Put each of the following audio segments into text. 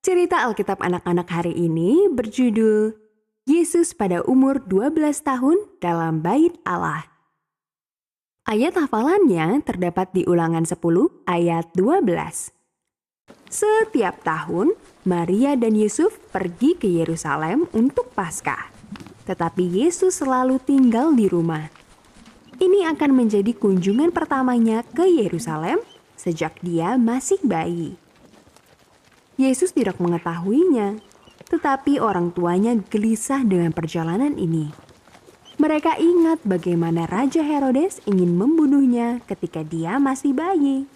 Cerita Alkitab anak-anak hari ini berjudul Yesus pada umur 12 tahun dalam Bait Allah. Ayat hafalannya terdapat di Ulangan 10 ayat 12. Setiap tahun, Maria dan Yusuf pergi ke Yerusalem untuk Paskah. Tetapi Yesus selalu tinggal di rumah. Ini akan menjadi kunjungan pertamanya ke Yerusalem sejak dia masih bayi. Yesus tidak mengetahuinya, tetapi orang tuanya gelisah dengan perjalanan ini. Mereka ingat bagaimana Raja Herodes ingin membunuhnya ketika dia masih bayi.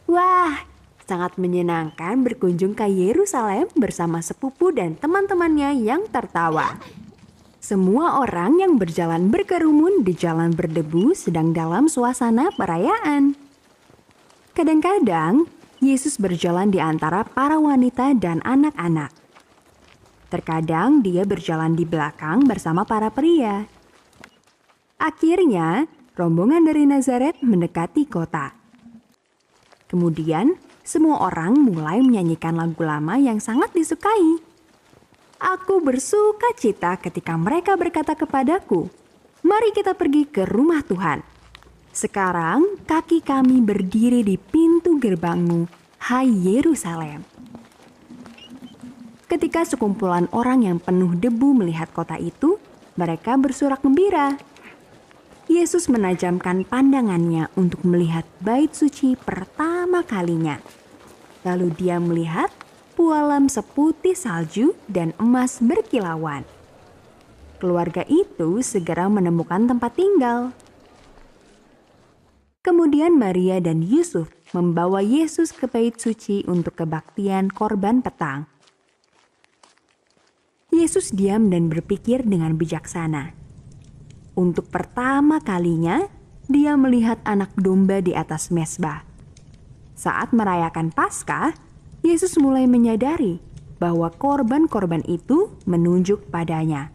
Wah, sangat menyenangkan berkunjung ke Yerusalem bersama sepupu dan teman-temannya yang tertawa. Semua orang yang berjalan berkerumun di jalan berdebu sedang dalam suasana perayaan. Kadang-kadang, Yesus berjalan di antara para wanita dan anak-anak. Terkadang dia berjalan di belakang bersama para pria. Akhirnya, rombongan dari Nazaret mendekati kota. Kemudian, semua orang mulai menyanyikan lagu lama yang sangat disukai. Aku bersuka cita ketika mereka berkata kepadaku, "Mari kita pergi ke rumah Tuhan." Sekarang kaki kami berdiri di pintu gerbangmu, hai Yerusalem. Ketika sekumpulan orang yang penuh debu melihat kota itu, mereka bersorak gembira. Yesus menajamkan pandangannya untuk melihat bait suci pertama kalinya. Lalu dia melihat pualam seputih salju dan emas berkilauan. Keluarga itu segera menemukan tempat tinggal. Kemudian Maria dan Yusuf membawa Yesus ke bait suci untuk kebaktian korban petang. Yesus diam dan berpikir dengan bijaksana. Untuk pertama kalinya, dia melihat anak domba di atas mezbah. Saat merayakan Paskah, Yesus mulai menyadari bahwa korban-korban itu menunjuk padanya.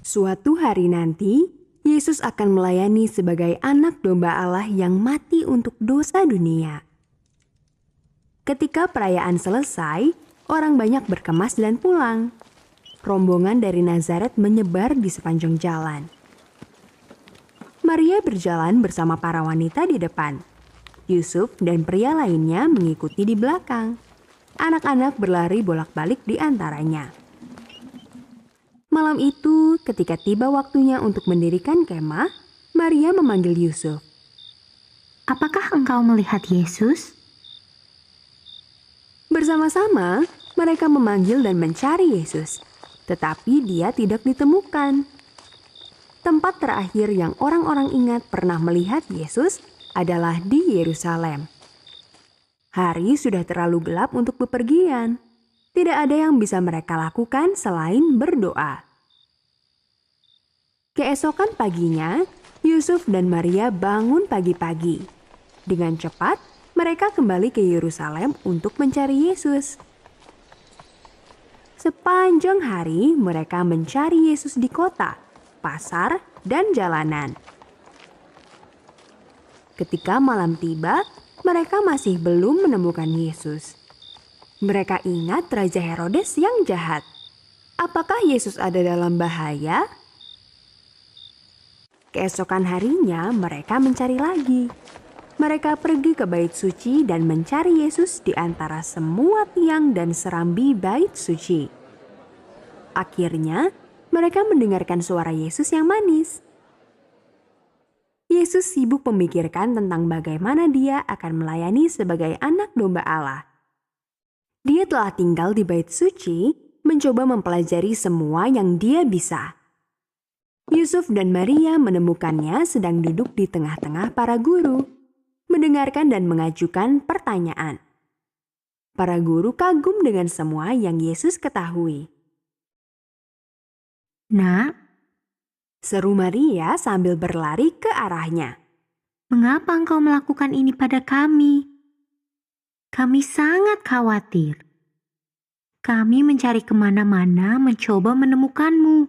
Suatu hari nanti, Yesus akan melayani sebagai anak domba Allah yang mati untuk dosa dunia. Ketika perayaan selesai, orang banyak berkemas dan pulang. Rombongan dari Nazaret menyebar di sepanjang jalan. Maria berjalan bersama para wanita di depan. Yusuf dan pria lainnya mengikuti di belakang. Anak-anak berlari bolak-balik di antaranya. Malam itu, ketika tiba waktunya untuk mendirikan kemah, Maria memanggil Yusuf. Apakah engkau melihat Yesus? Bersama-sama, mereka memanggil dan mencari Yesus, tetapi dia tidak ditemukan. Tempat terakhir yang orang-orang ingat pernah melihat Yesus adalah di Yerusalem. Hari sudah terlalu gelap untuk bepergian. Tidak ada yang bisa mereka lakukan selain berdoa. Keesokan paginya, Yusuf dan Maria bangun pagi-pagi. Dengan cepat, mereka kembali ke Yerusalem untuk mencari Yesus. Sepanjang hari, mereka mencari Yesus di kota, pasar, dan jalanan. Ketika malam tiba, mereka masih belum menemukan Yesus. Mereka ingat Raja Herodes yang jahat. Apakah Yesus ada dalam bahaya? Keesokan harinya mereka mencari lagi. Mereka pergi ke bait suci dan mencari Yesus di antara semua tiang dan serambi bait suci. Akhirnya mereka mendengarkan suara Yesus yang manis. Yesus sibuk memikirkan tentang bagaimana dia akan melayani sebagai anak domba Allah. Dia telah tinggal di bait suci, mencoba mempelajari semua yang dia bisa. Yusuf dan Maria menemukannya sedang duduk di tengah-tengah para guru, mendengarkan dan mengajukan pertanyaan. Para guru kagum dengan semua yang Yesus ketahui. Nak, Seru Maria sambil berlari ke arahnya. mengapa engkau melakukan ini pada kami? Kami sangat khawatir. Kami mencari kemana-mana mencoba menemukanmu.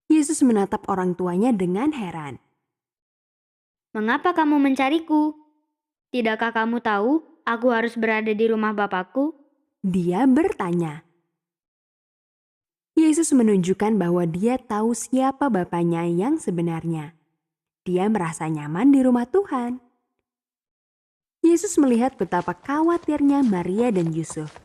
Yesus menatap orang tuanya dengan heran. Mengapa kamu mencariku? Tidakkah kamu tahu aku harus berada di rumah Bapakku? Dia bertanya. Yesus menunjukkan bahwa dia tahu siapa Bapaknya yang sebenarnya. Dia merasa nyaman di rumah Tuhan. Yesus melihat betapa khawatirnya Maria dan Yusuf.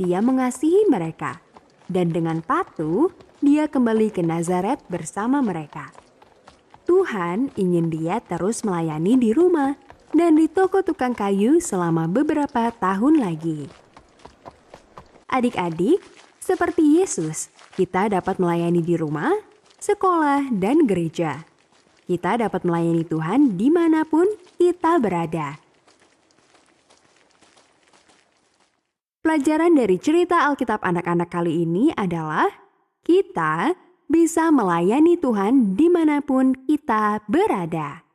Dia mengasihi mereka, dan dengan patuh dia kembali ke Nazaret bersama mereka. Tuhan ingin dia terus melayani di rumah dan di toko tukang kayu selama beberapa tahun lagi. Adik-adik, seperti Yesus, kita dapat melayani di rumah, sekolah, dan gereja. Kita dapat melayani Tuhan dimanapun kita berada. Pelajaran dari cerita Alkitab anak-anak kali ini adalah kita bisa melayani Tuhan dimanapun kita berada.